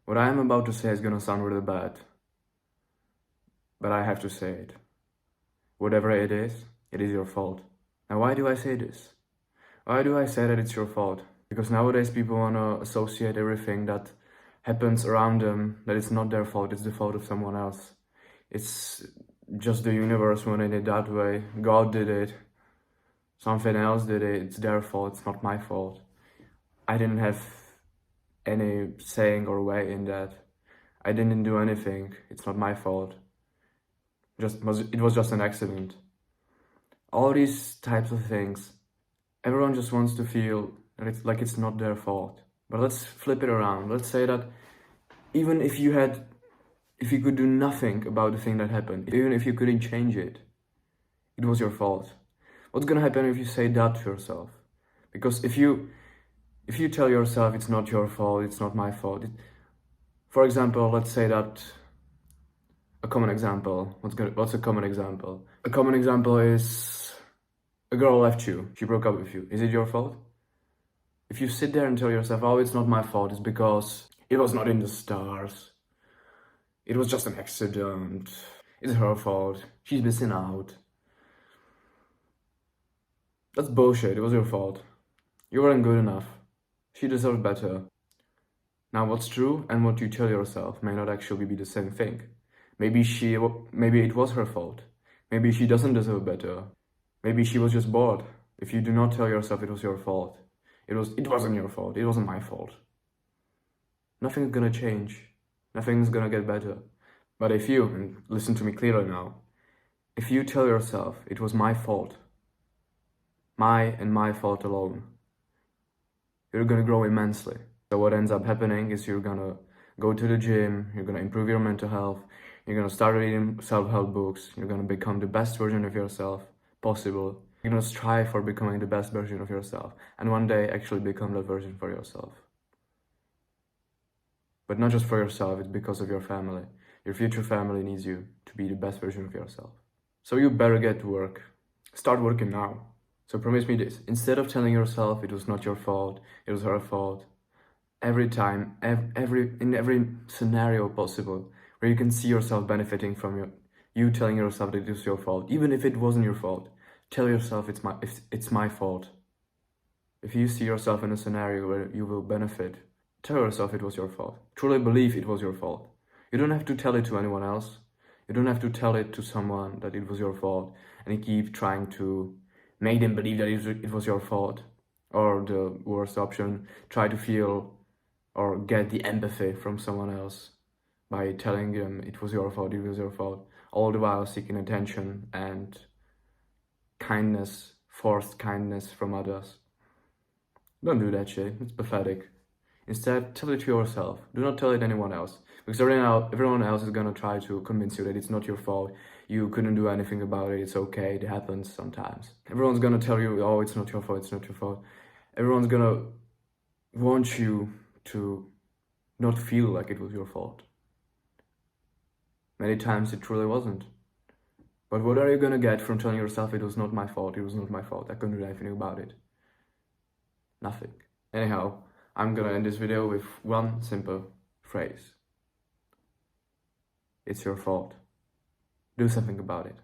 What I am about to say is gonna sound really bad, but I have to say it. Whatever it is your fault. Now, why do I say this? Why do I say that it's your fault? Because nowadays people wanna associate everything that happens around them, that it's not their fault, it's the fault of someone else. It's just the universe wanted it that way. God did it. Something else did it. It's their fault, it's not my fault. I didn't have any saying or way in that. I didn't do anything. It's not my fault. It was just an accident. All these types of things. Everyone just wants to feel that it's like it's not their fault. But let's flip it around. Let's say that even if you could do nothing about the thing that happened, even if you couldn't change it, it was your fault. What's gonna happen if you say that to yourself? Because if you tell yourself it's not your fault, it's not my fault. For example, let's say that a common example. What's a common example? A common example is a girl left you. She broke up with you. Is it your fault? If you sit there and tell yourself, oh, it's not my fault, it's because it was not in the stars. It was just an accident. It's her fault. She's missing out. That's bullshit. It was your fault. You weren't good enough. She deserved better. Now, what's true and what you tell yourself may not actually be the same thing. Maybe it was her fault. Maybe she doesn't deserve better. Maybe she was just bored. If you do not tell yourself it was your fault, it wasn't your fault. It wasn't my fault. Nothing's gonna change. Nothing's gonna get better. But if you, and listen to me clearly now, if you tell yourself it was my fault, my fault alone, you're gonna grow immensely. So what ends up happening is you're gonna go to the gym, you're gonna improve your mental health, you're gonna start reading self-help books, you're gonna become the best version of yourself possible. You're gonna strive for becoming the best version of yourself, and one day actually become that version for yourself. But not just for yourself, it's because of your family. Your future family needs you to be the best version of yourself. So you better get to work. Start working now. So promise me this, instead of telling yourself it was not your fault, it was her fault, every time, in every scenario possible, where you can see yourself benefiting from you telling yourself that it was your fault, even if it wasn't your fault, tell yourself it's my fault. If you see yourself in a scenario where you will benefit, tell yourself it was your fault. Truly believe it was your fault. You don't have to tell it to anyone else. You don't have to tell it to someone that it was your fault and you keep trying to make them believe that it was your fault. Or the worst option, try to feel or get the empathy from someone else by telling them it was your fault, all the while seeking attention and kindness, forced kindness from others. Don't do that shit, it's pathetic. Instead, tell it to yourself. Do not tell it to anyone else. Because everyone else is gonna try to convince you that it's not your fault. You couldn't do anything about it. It's okay. It happens sometimes. Everyone's gonna tell you, oh, it's not your fault. It's not your fault. Everyone's gonna want you to not feel like it was your fault. Many times it truly wasn't. But what are you gonna get from telling yourself it was not my fault? It was not my fault. I couldn't do anything about it. Nothing. Anyhow, I'm gonna end this video with one simple phrase. It's your fault. Do something about it.